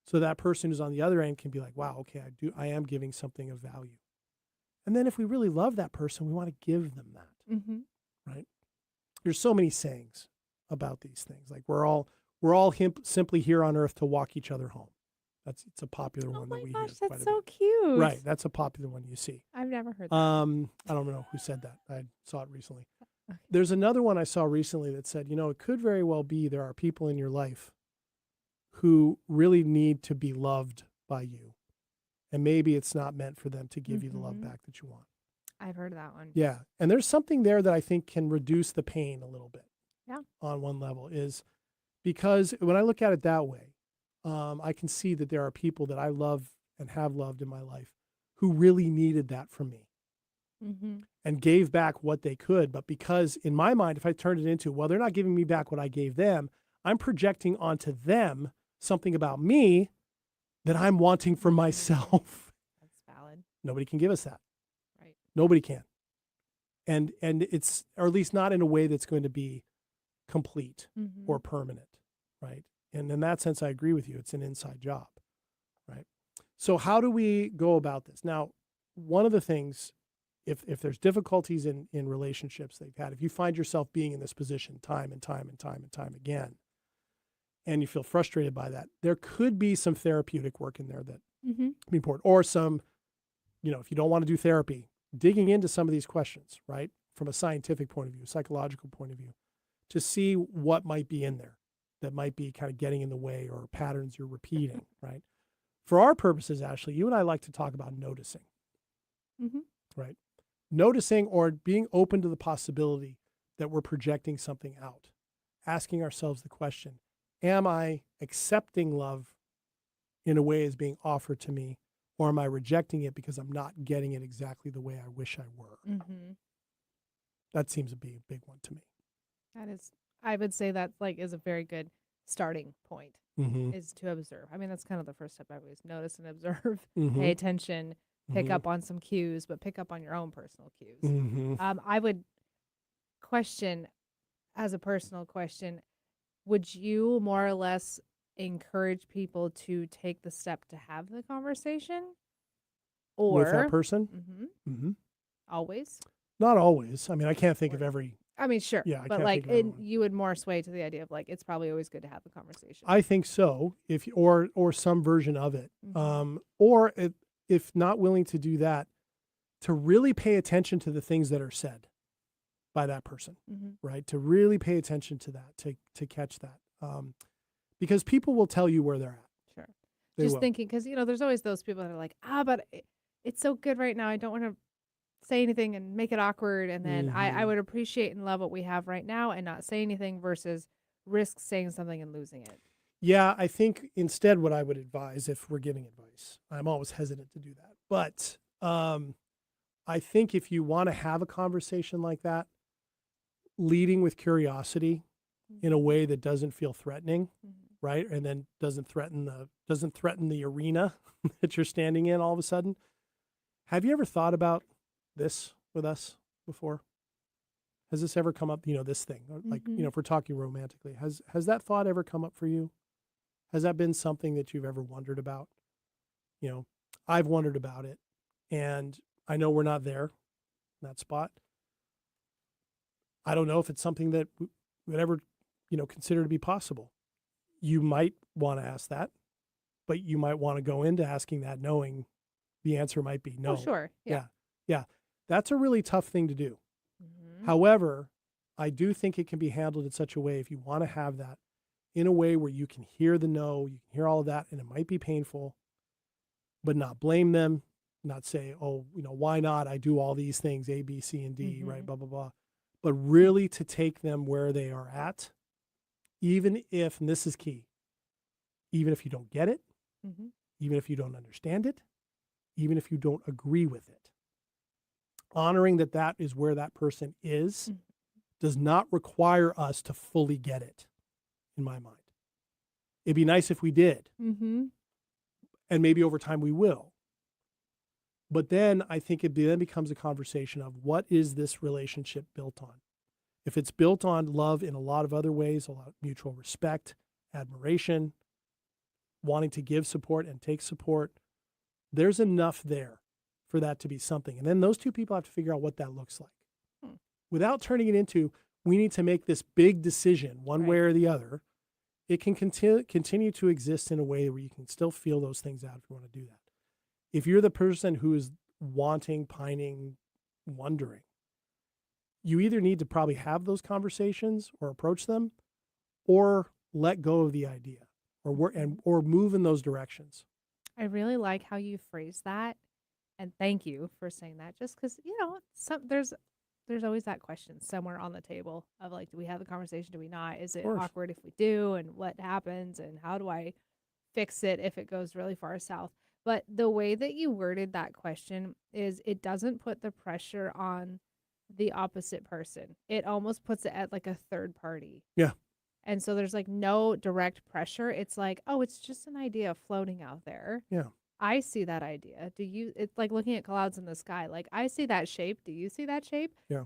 So that person who's on the other end can be like, wow, okay, I am giving something of value. And then if we really love that person, we want to give them that, right? There's so many sayings about these things. Like we're all simply here on earth to walk each other home. It's a popular one that we hear. Oh my gosh, quite that's a so bit. cute. Right, that's a popular one you see. I've never heard that. I don't know who said that. I saw it recently. Okay. There's another one I saw recently that said, it could very well be there are people in your life who really need to be loved by you. And maybe it's not meant for them to give you the love back that you want. I've heard that one. Yeah. And there's something there that I think can reduce the pain a little bit. Yeah. On one level is because when I look at it that way, I can see that there are people that I love and have loved in my life who really needed that from me and gave back what they could. But because in my mind, if I turned it into, well, they're not giving me back what I gave them, I'm projecting onto them something about me that I'm wanting for myself. That's valid. Nobody can give us that. Right. Nobody can. And it's, or at least not in a way that's going to be complete or permanent, right? And in that sense, I agree with you. It's an inside job, right? So how do we go about this? Now, one of the things, if there's difficulties in relationships they've had, if you find yourself being in this position time and time and time and time again, and you feel frustrated by that, there could be some therapeutic work in there that be important. Or some, if you don't want to do therapy, digging into some of these questions, right? From a scientific point of view, psychological point of view, to see what might be in there that might be kind of getting in the way or patterns you're repeating, right? For our purposes, Ashley, you and I like to talk about noticing, right? Noticing or being open to the possibility that we're projecting something out, asking ourselves the question, am I accepting love in a way as being offered to me, or am I rejecting it because I'm not getting it exactly the way I wish I were? That seems to be a big one to me. That is, I would say that is a very good starting point is to observe. I mean, that's kind of the first step I always notice and observe, pay attention, pick up on some cues, but pick up on your own personal cues. I would question, as a personal question, would you more or less encourage people to take the step to have the conversation? Or with that person? Always? Not always. I mean, I can't think of every. I mean, sure. Yeah, I but can't think of everyone. you would more sway to the idea of it's probably always good to have the conversation. I think so. Or some version of it. Or if not willing to do that, to really pay attention to the things that are said by that person, right? To really pay attention to that, to catch that, because people will tell you where they're at. Sure. They Just will. thinking, because there's always those people that are like, but it's so good right now. I don't want to say anything and make it awkward. And then I would appreciate and love what we have right now and not say anything versus risk saying something and losing it. Yeah, I think instead what I would advise, if we're giving advice, I'm always hesitant to do that. But I think if you want to have a conversation like that, leading with curiosity in a way that doesn't feel threatening, right? And then doesn't threaten the arena that you're standing in all of a sudden. Have you ever thought about this with us before? Has this ever come up, this thing? Like, if we're talking romantically, has that thought ever come up for you? Has that been something that you've ever wondered about? I've wondered about it, and I know we're not there in that spot. I don't know if it's something that we would ever, consider to be possible. You might want to ask that, but you might want to go into asking that knowing the answer might be no. Oh, sure. Yeah. That's a really tough thing to do. However, I do think it can be handled in such a way, if you want to have that, in a way where you can hear the no, you can hear all of that, and it might be painful, but not blame them, not say, oh, why not? I do all these things, A, B, C, and D, right? Blah, blah, blah. But really to take them where they are at, even if, and this is key, even if you don't get it, even if you don't understand it, even if you don't agree with it. Honoring that that is where that person is does not require us to fully get it, in my mind. It'd be nice if we did, Mm-hmm. and maybe over time we will. But then I think then becomes a conversation of what is this relationship built on? If it's built on love in a lot of other ways, a lot of mutual respect, admiration, wanting to give support and take support, there's enough there for that to be something. And then those two people have to figure out what that looks like. Without turning it into, we need to make this big decision one way or the other. It can continue to exist in a way where you can still feel those things out if you want to do that. If you're the person who is wanting, pining, wondering, you either need to probably have those conversations or approach them, or let go of the idea, or move in those directions. I really like how you phrase that, and thank you for saying that. Just because there's always that question somewhere on the table of like, do we have the conversation? Do we not? Is it awkward if we do? And what happens? And how do I fix it if it goes really far south? But the way that you worded that question is it doesn't put the pressure on the opposite person. It almost puts it at like a third party. Yeah. And so there's like no direct pressure. It's like, oh, it's just an idea floating out there. Yeah. I see that idea. Do you? It's like looking at clouds in the sky. Like, I see that shape. Do you see that shape? Yeah.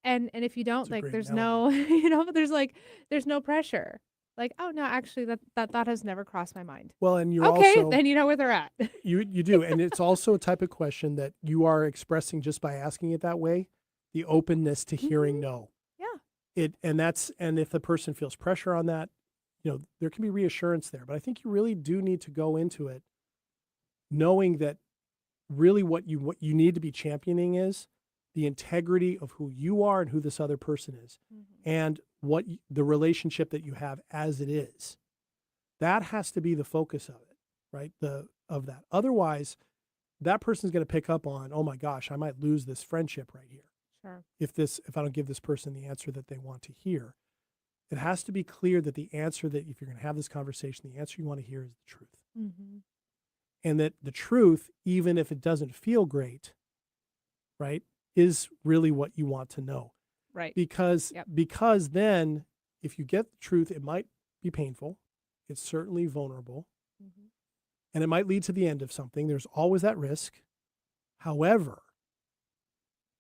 And if you don't, That's a like, great there's analogy. no, there's no pressure. Like, oh no, actually, that thought has never crossed my mind. Well, and you're Okay, also, then you know where they're at. you do. And it's also a type of question that you are expressing just by asking it that way, the openness to hearing no. Yeah. And if the person feels pressure on that, there can be reassurance there. But I think you really do need to go into it knowing that really what you need to be championing is the integrity of who you are and who this other person is, and what the relationship that you have as it is. That has to be the focus of it, right? Of that. Otherwise, that person's going to pick up on, oh my gosh, I might lose this friendship right here. Sure. If I don't give this person the answer that they want to hear. It has to be clear that the answer that if you're going to have this conversation, the answer you want to hear is the truth. Mm-hmm. And that the truth, even if it doesn't feel great, right, is really what you want to know. Right. Because then if you get the truth, it might be painful. It's certainly vulnerable. Mm-hmm. And it might lead to the end of something. There's always that risk. However,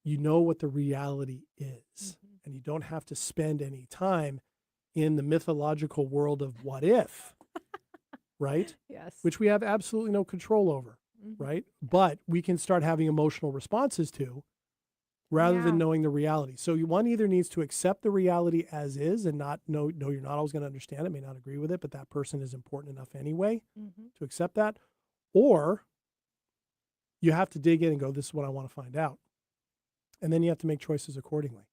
you know what the reality is. And you don't have to spend any time in the mythological world of what if, right? Yes. Which we have absolutely no control over, right? But we can start having emotional responses to rather than knowing the reality. So one either needs to accept the reality as is and not know you're not always going to understand it, may not agree with it, but that person is important enough anyway to accept that. Or you have to dig in and go, this is what I want to find out. And then you have to make choices accordingly.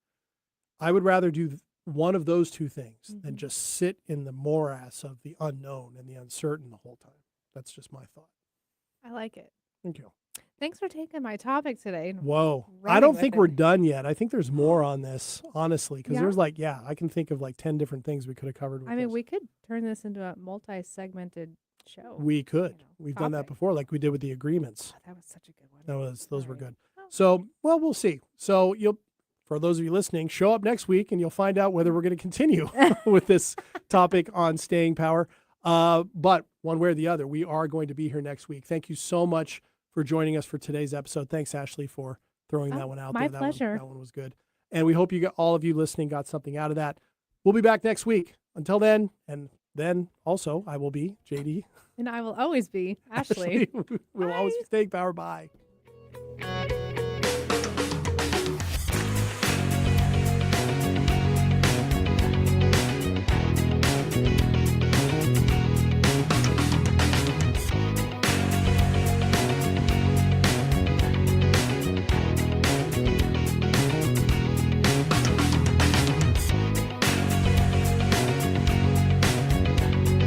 I would rather do one of those two things than just sit in the morass of the unknown and the uncertain the whole time. That's just my thought. I like it. Thank you. Thanks for taking my topic today. and Whoa. I running don't with think it. we're done yet. I think there's more on this, honestly, because Yeah? there's I can think of 10 different things we could have covered with I mean, this. we could turn this into a multi-segmented show. We could. We've done that topic. before, like we did with the agreements. Oh, that was such a good one. Those were Right. good. So, well, we'll see. So for those of you listening, show up next week and you'll find out whether we're going to continue with this topic on staying power. But one way or the other, we are going to be here next week. Thank you so much for joining us for today's episode. Thanks, Ashley, for throwing that one out my there. pleasure. That one was good. And we hope all of you listening got something out of that. We'll be back next week. Until then, and then also I will be JD. And I will always be Ashley. We'll always be staying power. Bye.